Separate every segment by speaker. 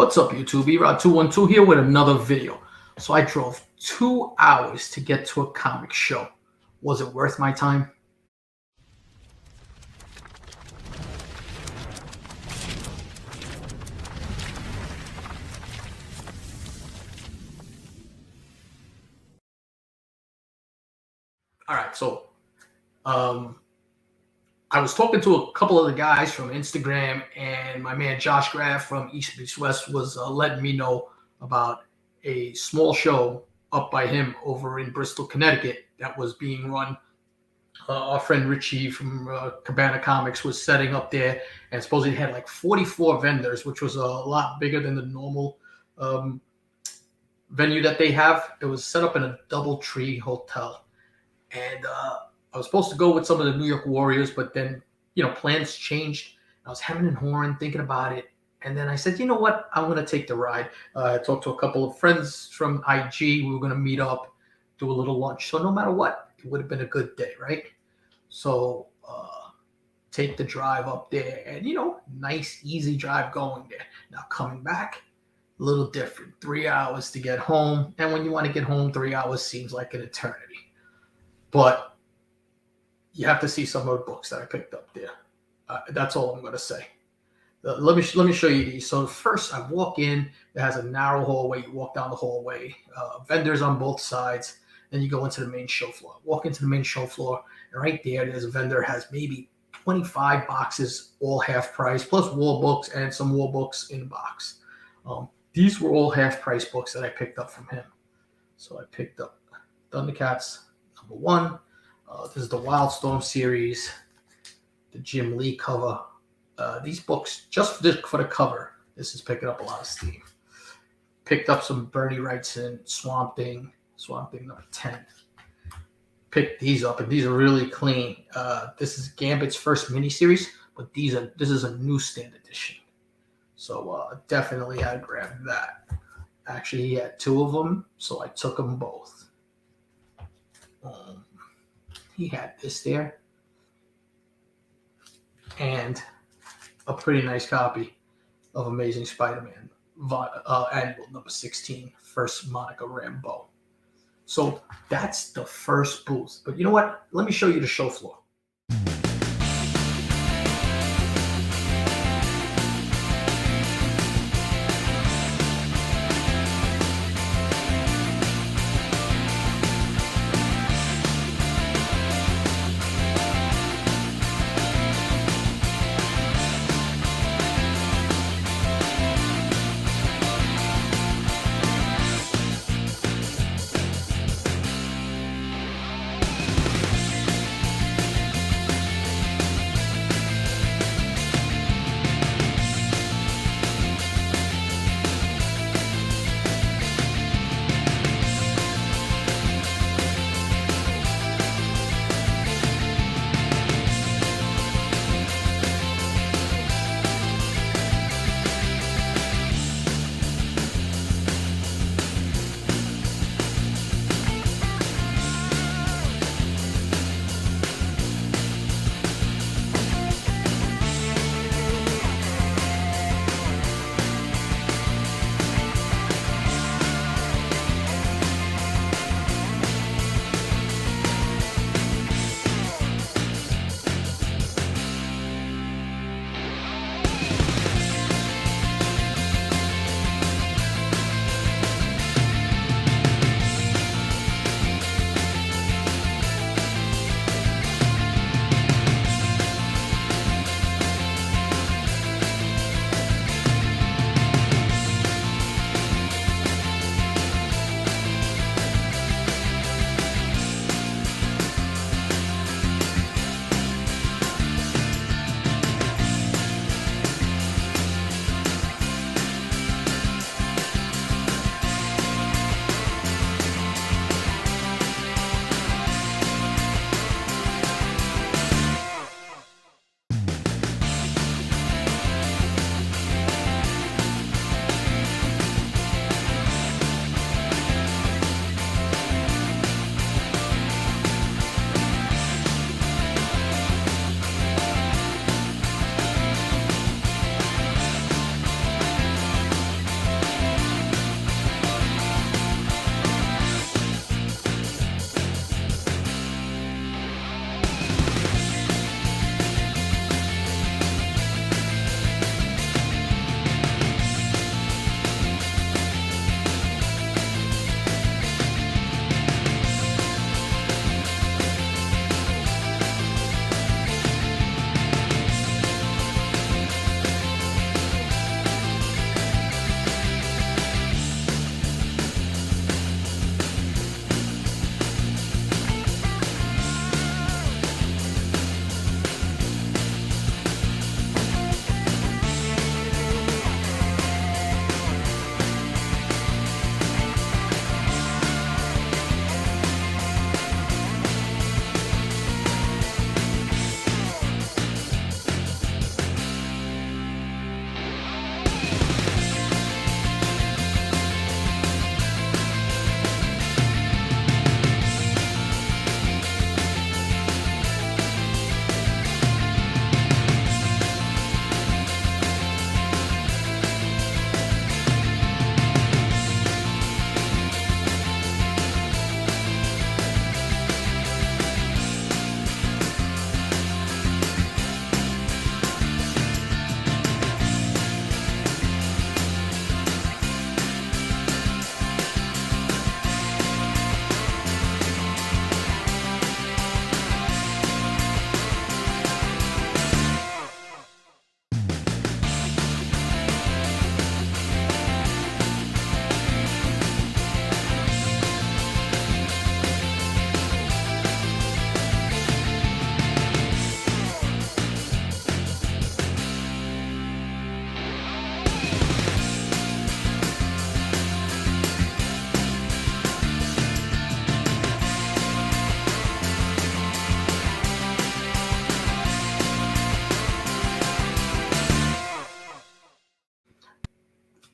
Speaker 1: What's up, YouTube? Erod212 here with another video. So I drove 2 hours to get to a comic show. Was it worth my time? All right, so I was talking to a couple of the guys from Instagram, and my man Josh Graff from East Beach West was letting me know about a small show up by him over in Bristol, Connecticut that was being run. Our friend Richie from Cabana Comics was setting up there, and supposedly had like 44 vendors, which was a lot bigger than the normal venue that they have. It was set up in a DoubleTree hotel, and I was supposed to go with some of the New York Warriors, but then, plans changed. I was hemming and hawing, thinking about it. And then I said, you know what? I'm going to take the ride. I talked to a couple of friends from IG. We were going to meet up, do a little lunch. So no matter what, it would have been a good day, right? So take the drive up there and, nice, easy drive going there. Now coming back, a little different. 3 hours to get home. And when you want to get home, 3 hours seems like an eternity. But you have to see some of the books that I picked up there. That's all I'm going to say. Let me show you these. So first, I walk in. It has a narrow hallway. You walk down the hallway. Vendors on both sides. Then you go into the main show floor. Walk into the main show floor, and right there's a vendor has maybe 25 boxes, all half price, plus wall books and some wall books in box. These were all half price books that I picked up from him. So I picked up Thundercats #1. This is the Wildstorm series, the Jim Lee cover. These books, just for the cover, this is picking up a lot of steam. Picked up some Bernie Wrightson, Swamp Thing #10. Picked these up, and these are really clean. This is Gambit's first miniseries, but this is a newsstand edition. So definitely I'd grab that. Actually, he had 2 of them, so I took them both. He had this there, and a pretty nice copy of Amazing Spider-Man annual #16, first Monica Rambeau. So that's the first booth. But you know what? Let me show you the show floor.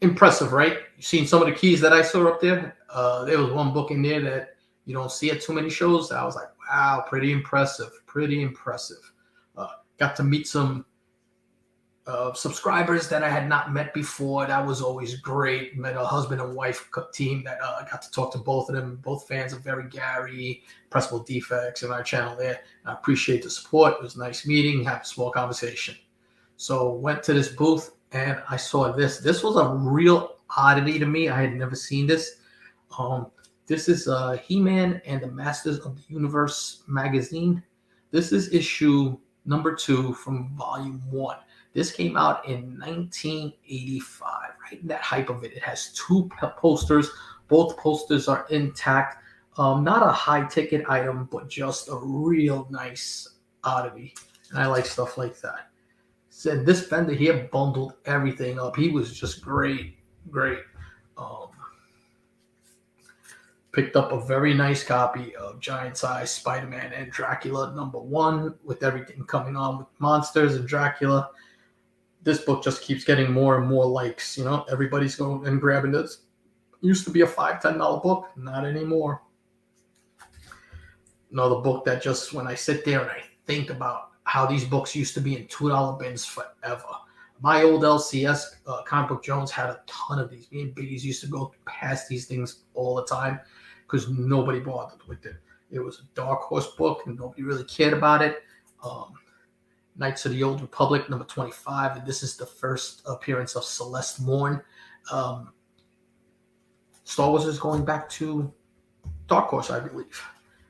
Speaker 1: impressive, right? You've seen some of the keys that I saw up there. There was one book in there that you don't see at too many shows. I was like, wow, pretty impressive, pretty impressive. Got to meet some subscribers that I had not met before. That was always great. Met a husband and wife team that got to talk to both of them. Both fans of Very Gary, Pressable Defects, and our channel there. I appreciate the support. It was a nice meeting. Had a small conversation. So went to this booth and I saw this. This was a real oddity to me. I had never seen this. This is He-Man and the Masters of the Universe magazine. This is issue number 2 from volume 1. This came out in 1985, right in that hype of it. It has 2 posters. Both posters are intact. Not a high-ticket item, but just a real nice oddity. And I like stuff like that. So this vendor here bundled everything up. He was just great, great. Picked up a very nice copy of Giant Size Spider-Man and Dracula #1 with everything coming on with monsters and Dracula. This book just keeps getting more and more likes. Everybody's going and grabbing this. It used to be a $5, $10 book, not anymore. Another book that just, when I sit there and I think about how these books used to be in $2 bins forever. My old LCS, Comic Book Jones, had a ton of these. Me and Biggies used to go past these things all the time because nobody bothered with it. It was a Dark Horse book and nobody really cared about it. Knights of the Old Republic, #25, and this is the first appearance of Celeste Morn. Star Wars is going back to Dark Horse, I believe.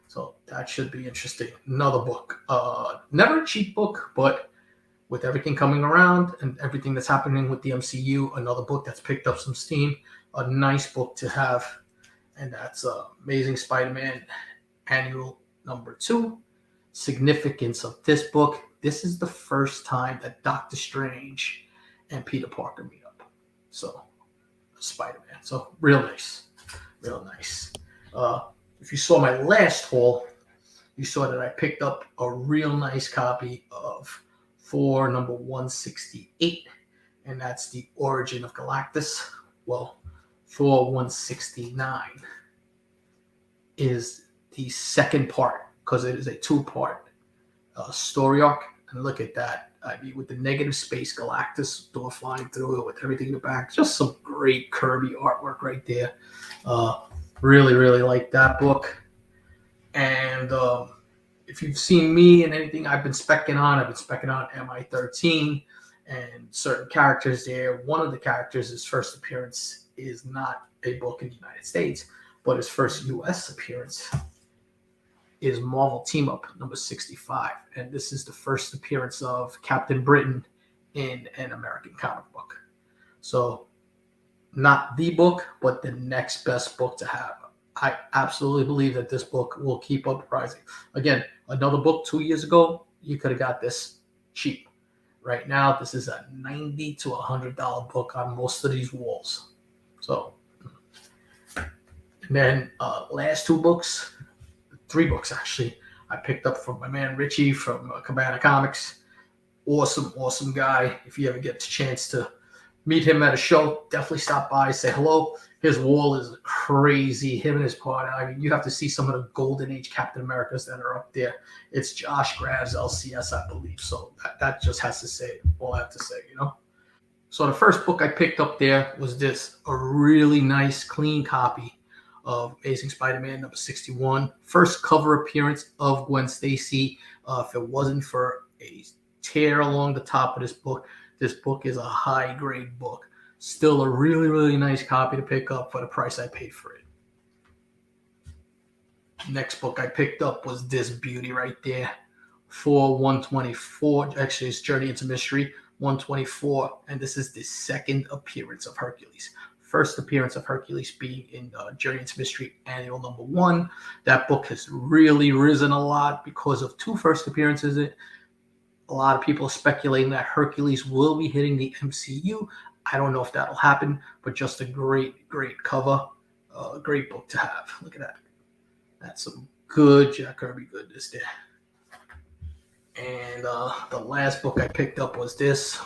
Speaker 1: So that should be interesting. Another book. Never a cheap book, but with everything coming around and everything that's happening with the MCU, another book that's picked up some steam. A nice book to have. And that's Amazing Spider-Man Annual #2. Significance of this book. This is the first time that Doctor Strange and Peter Parker meet up. So, Spider-Man. So, real nice. Real nice. If you saw my last haul, you saw that I picked up a real nice copy of Thor #168, and that's the origin of Galactus. Well, Thor 169 is the second part because it is a 2-part story arc. And look at that. I mean, with the negative space Galactus door flying through it with everything in the back. Just some great Kirby artwork right there. Really, really like that book. And if you've seen me and anything I've been specking on MI13 and certain characters there. One of the characters, his first appearance is not a book in the United States, but his first U.S. appearance is Marvel Team Up #65. And this is the first appearance of Captain Britain in an American comic book. So not the book, but the next best book to have. I absolutely believe that this book will keep up rising. Again, another book 2 years ago, you could have got this cheap. Right now, this is a $90 to $100 book on most of these walls. So, and then last 3 books actually, I picked up from my man Richie from Cabana Comics. Awesome guy. If you ever get the chance to meet him at a show, definitely stop by, say hello. His wall is crazy. Him and his partner. I mean, you have to see some of the Golden Age Captain Americas that are up there. It's Josh Graves, LCS, I believe. So that just has to say all I have to say, So the first book I picked up there was this, a really nice, clean copy of Amazing Spider-Man #61. First cover appearance of Gwen Stacy. If it wasn't for a tear along the top of this book is a high-grade book. Still a really, really nice copy to pick up for the price I paid for it. Next book I picked up was this beauty right there. For 124, actually it's Journey into Mystery, 124, and this is the second appearance of Hercules. First appearance of Hercules being in Journey into Mystery Annual #1. That book has really risen a lot because of 2 first appearances. A lot of people are speculating that Hercules will be hitting the MCU. I don't know if that'll happen, but just a great cover. Great book to have. Look at that. That's some good Jack Kirby goodness there. And the last book I picked up was this.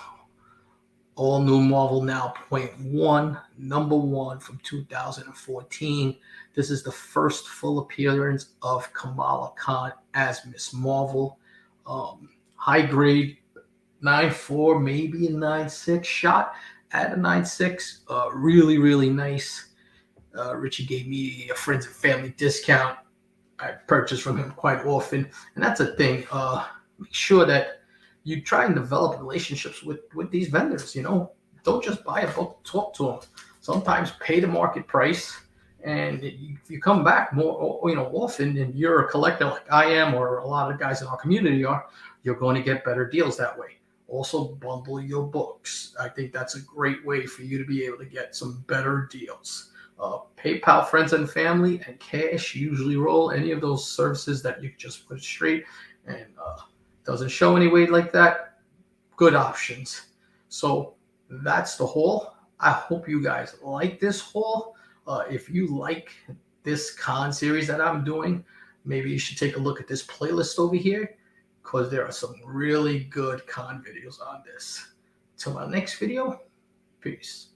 Speaker 1: All new Marvel Now .1, number 1 from 2014. This is the first full appearance of Kamala Khan as Miss Marvel. High grade 9.4, maybe a 9.6, shot at a 9.6. Really, really nice. Richie gave me a friends and family discount. I purchase from him quite often, and that's a thing. Make sure that you try and develop relationships with these vendors. Don't just buy a book, talk to them. Sometimes pay the market price, and if you come back more, often, and you're a collector like I am, or a lot of guys in our community are, you're going to get better deals that way. Also, bundle your books. I think that's a great way for you to be able to get some better deals. PayPal, friends and family, and cash usually roll. Any of those services that you just put straight and doesn't show any weight like that, good options. So that's the haul. I hope you guys like this haul. If you like this con series that I'm doing, maybe you should take a look at this playlist over here, because there are some really good con videos on this. Till our next video, peace.